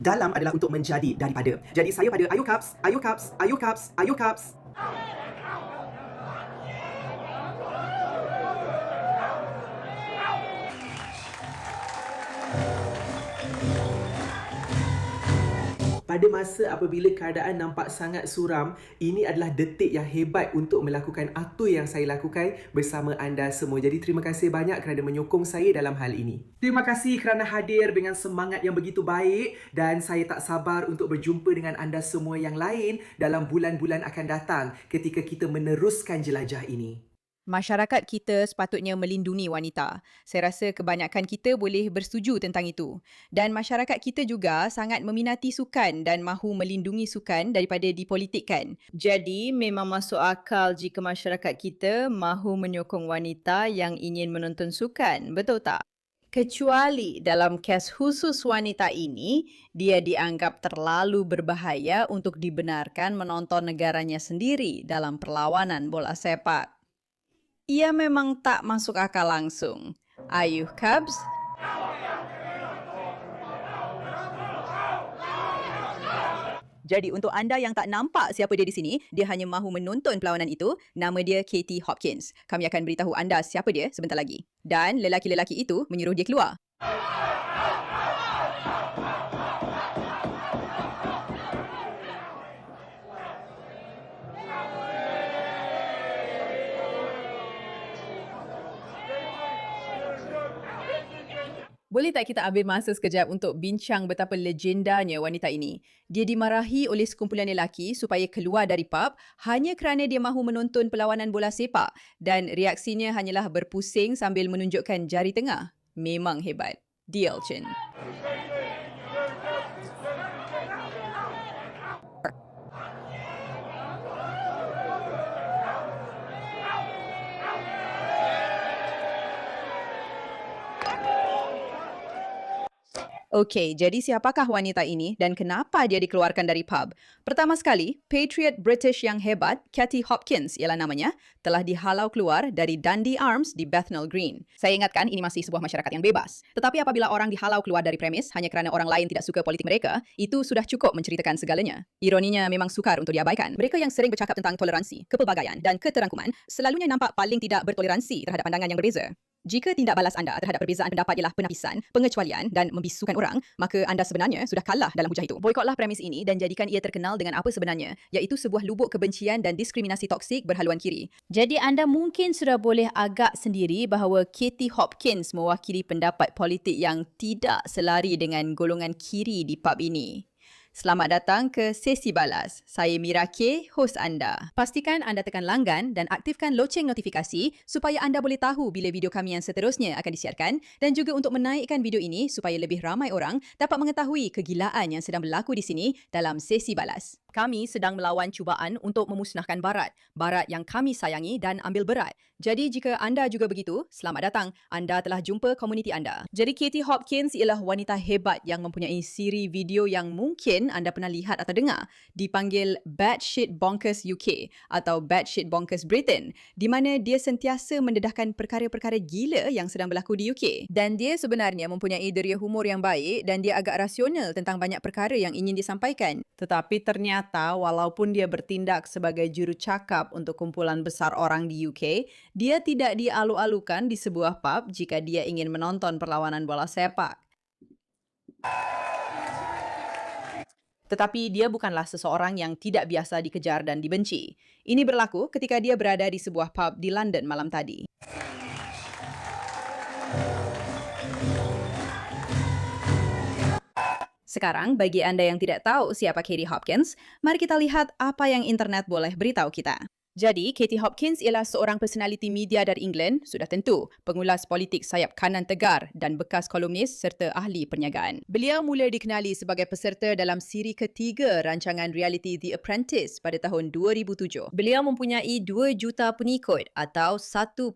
Dalam adalah untuk menjadi daripada. Jadi saya pada Ayo Cups, Ayo Cups, Ayo Cups, Ayo Cups. Pada masa apabila keadaan nampak sangat suram, ini adalah detik yang hebat untuk melakukan apa yang saya lakukan bersama anda semua. Jadi terima kasih banyak kerana menyokong saya dalam hal ini. Terima kasih kerana hadir dengan semangat yang begitu baik dan saya tak sabar untuk berjumpa dengan anda semua yang lain dalam bulan-bulan akan datang ketika kita meneruskan jelajah ini. Masyarakat kita sepatutnya melindungi wanita. Saya rasa kebanyakan kita boleh bersetuju tentang itu. Dan masyarakat kita juga sangat meminati sukan dan mahu melindungi sukan daripada dipolitikkan. Jadi memang masuk akal jika masyarakat kita mahu menyokong wanita yang ingin menonton sukan. Betul tak? Kecuali dalam kes khusus wanita ini, dia dianggap terlalu berbahaya untuk dibenarkan menonton negaranya sendiri dalam perlawanan bola sepak. Ia memang tak masuk akal langsung. Ayuh Cubs. Jadi untuk anda yang tak nampak siapa dia di sini, dia hanya mahu menonton perlawanan itu, nama dia Katie Hopkins. Kami akan beritahu anda siapa dia sebentar lagi. Dan lelaki-lelaki itu menyuruh dia keluar. Boleh tak kita ambil masa sekejap untuk bincang betapa legendanya wanita ini? Dia dimarahi oleh sekumpulan lelaki supaya keluar dari pub hanya kerana dia mahu menonton perlawanan bola sepak dan reaksinya hanyalah berpusing sambil menunjukkan jari tengah. Memang hebat. Deal, Chin. Okey, jadi siapakah wanita ini dan kenapa dia dikeluarkan dari pub? Pertama sekali, Patriot British yang hebat, Katie Hopkins ialah namanya, telah dihalau keluar dari Dundee Arms di Bethnal Green. Saya ingatkan ini masih sebuah masyarakat yang bebas. Tetapi apabila orang dihalau keluar dari premis hanya kerana orang lain tidak suka politik mereka, itu sudah cukup menceritakan segalanya. Ironinya memang sukar untuk diabaikan. Mereka yang sering bercakap tentang toleransi, kepelbagaian dan keterangkuman selalunya nampak paling tidak bertoleransi terhadap pandangan yang berbeza. Jika tindak balas anda terhadap perbezaan pendapat ialah penapisan, pengecualian dan membisukan orang, maka anda sebenarnya sudah kalah dalam hujah itu. Boikotlah premis ini dan jadikan ia terkenal dengan apa sebenarnya, iaitu sebuah lubuk kebencian dan diskriminasi toksik berhaluan kiri. Jadi anda mungkin sudah boleh agak sendiri bahawa Katie Hopkins mewakili pendapat politik yang tidak selari dengan golongan kiri di pub ini. Selamat datang ke Sesi Balas. Saya Mira K, hos anda. Pastikan anda tekan langgan dan aktifkan loceng notifikasi supaya anda boleh tahu bila video kami yang seterusnya akan disiarkan dan juga untuk menaikkan video ini supaya lebih ramai orang dapat mengetahui kegilaan yang sedang berlaku di sini dalam Sesi Balas. Kami sedang melawan cubaan untuk memusnahkan Barat. Barat yang kami sayangi dan ambil berat. Jadi jika anda juga begitu, selamat datang. Anda telah jumpa komuniti anda. Jadi Katie Hopkins ialah wanita hebat yang mempunyai siri video yang mungkin anda pernah lihat atau dengar. Dipanggil Batshit Bonkers UK atau Batshit Bonkers Britain, di mana dia sentiasa mendedahkan perkara-perkara gila yang sedang berlaku di UK. Dan dia sebenarnya mempunyai deria humor yang baik dan dia agak rasional tentang banyak perkara yang ingin disampaikan. Tetapi ternyata walaupun dia bertindak sebagai jurucakap untuk kumpulan besar orang di UK, dia tidak dialu-alukan di sebuah pub jika dia ingin menonton perlawanan bola sepak. Tetapi dia bukanlah seseorang yang tidak biasa dikejar dan dibenci. Ini berlaku ketika dia berada di sebuah pub di London malam tadi. Sekarang, bagi anda yang tidak tahu siapa Katie Hopkins, mari kita lihat apa yang internet boleh beritahu kita. Jadi, Katie Hopkins ialah seorang personaliti media dari England, sudah tentu, pengulas politik sayap kanan tegar dan bekas kolumnis serta ahli perniagaan. Beliau mula dikenali sebagai peserta dalam siri ketiga rancangan reality The Apprentice pada tahun 2007. Beliau mempunyai 2 juta pengikut atau 1.7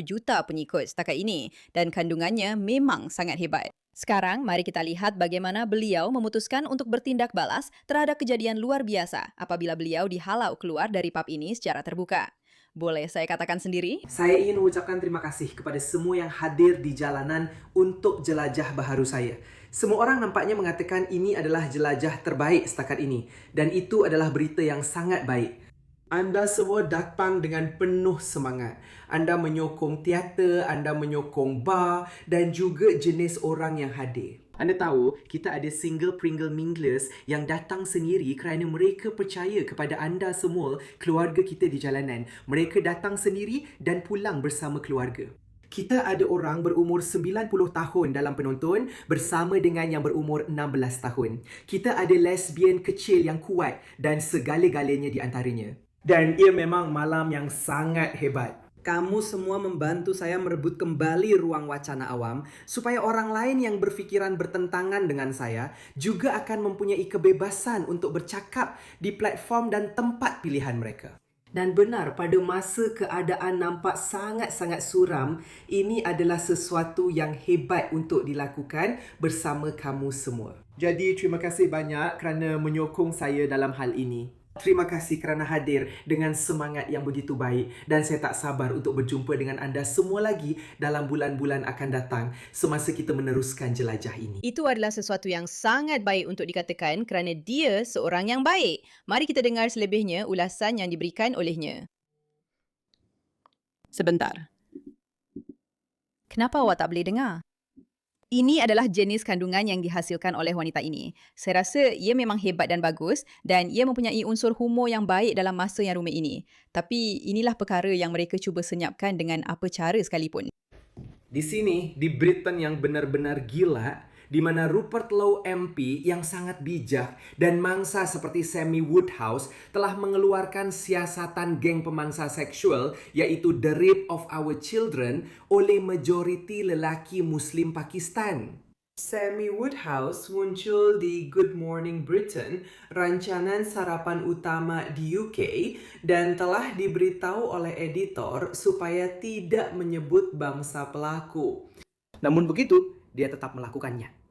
juta pengikut setakat ini dan kandungannya memang sangat hebat. Sekarang, mari kita lihat bagaimana beliau memutuskan untuk bertindak balas terhadap kejadian luar biasa apabila beliau dihalau keluar dari pub ini secara terbuka. Boleh saya katakan sendiri? Saya ingin mengucapkan terima kasih kepada semua yang hadir di jalanan untuk jelajah baharu saya. Semua orang nampaknya mengatakan ini adalah jelajah terbaik setakat ini dan itu adalah berita yang sangat baik. Anda semua datang dengan penuh semangat. Anda menyokong teater, anda menyokong bar dan juga jenis orang yang hadir. Anda tahu, kita ada single Pringle Minglers yang datang sendiri kerana mereka percaya kepada anda semua, keluarga kita di jalanan. Mereka datang sendiri dan pulang bersama keluarga. Kita ada orang berumur 90 tahun dalam penonton bersama dengan yang berumur 16 tahun. Kita ada lesbian kecil yang kuat dan segala-galanya di antaranya. Dan ia memang malam yang sangat hebat. Kamu semua membantu saya merebut kembali ruang wacana awam supaya orang lain yang berfikiran bertentangan dengan saya juga akan mempunyai kebebasan untuk bercakap di platform dan tempat pilihan mereka. Dan benar, pada masa keadaan nampak sangat-sangat suram, ini adalah sesuatu yang hebat untuk dilakukan bersama kamu semua. Jadi, terima kasih banyak kerana menyokong saya dalam hal ini. Terima kasih kerana hadir dengan semangat yang begitu baik dan saya tak sabar untuk berjumpa dengan anda semua lagi dalam bulan-bulan akan datang semasa kita meneruskan jelajah ini. Itu adalah sesuatu yang sangat baik untuk dikatakan kerana dia seorang yang baik. Mari kita dengar selebihnya ulasan yang diberikan olehnya. Sebentar. Kenapa awak tak boleh dengar? Ini adalah jenis kandungan yang dihasilkan oleh wanita ini. Saya rasa ia memang hebat dan bagus dan ia mempunyai unsur humor yang baik dalam masa yang rumit ini. Tapi inilah perkara yang mereka cuba senyapkan dengan apa cara sekalipun. Di sini, di Britain yang benar-benar gila, di mana Rupert Lowe MP yang sangat bijak dan mangsa seperti Sammy Woodhouse telah mengeluarkan siasatan geng pemangsa seksual iaitu The Rape of Our Children oleh majoriti lelaki Muslim Pakistan. Sammy Woodhouse muncul di Good Morning Britain, rancangan sarapan utama di UK dan telah diberitahu oleh editor supaya tidak menyebut bangsa pelaku. Namun begitu, dia tetap melakukannya.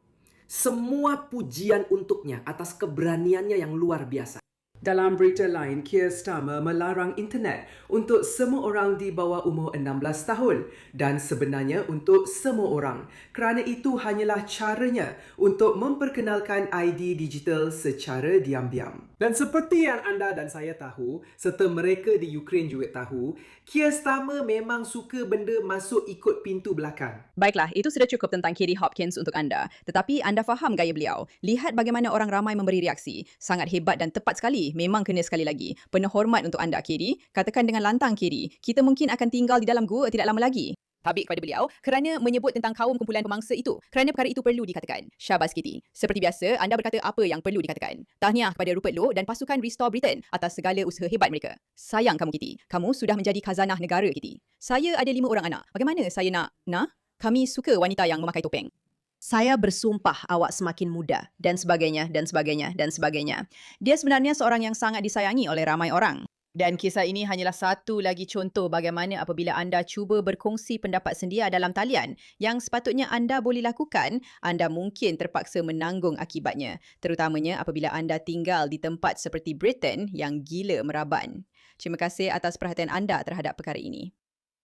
Semua pujian untuknya atas keberaniannya yang luar biasa. Dalam berita lain, Keir Starmer melarang internet untuk semua orang di bawah umur 16 tahun dan sebenarnya untuk semua orang kerana itu hanyalah caranya untuk memperkenalkan ID digital secara diam-diam. Dan seperti yang anda dan saya tahu, serta mereka di Ukraine juga tahu, Keir Starmer memang suka benda masuk ikut pintu belakang. Baiklah, itu sudah cukup tentang Katie Hopkins untuk anda. Tetapi anda faham gaya beliau. Lihat bagaimana orang ramai memberi reaksi. Sangat hebat dan tepat sekali. Memang kena sekali lagi. Penuh hormat untuk anda, Katie. Katakan dengan lantang, Katie. Kita mungkin akan tinggal di dalam gua tidak lama lagi. Tabik kepada beliau kerana menyebut tentang kaum kumpulan pemangsa itu. Kerana perkara itu perlu dikatakan. Syabas, Katie. Seperti biasa, anda berkata apa yang perlu dikatakan. Tahniah kepada Rupert Lowe dan pasukan Restore Britain atas segala usaha hebat mereka. Sayang kamu, Katie. Kamu sudah menjadi khazanah negara, Katie. Saya ada 5 orang anak. Bagaimana saya nak? Kami suka wanita yang memakai topeng. Saya bersumpah awak semakin muda dan sebagainya dan sebagainya dan sebagainya. Dia sebenarnya seorang yang sangat disayangi oleh ramai orang. Dan kisah ini hanyalah satu lagi contoh bagaimana apabila anda cuba berkongsi pendapat sendia dalam talian yang sepatutnya anda boleh lakukan, anda mungkin terpaksa menanggung akibatnya. Terutamanya apabila anda tinggal di tempat seperti Britain yang gila meraban. Terima kasih atas perhatian anda terhadap perkara ini.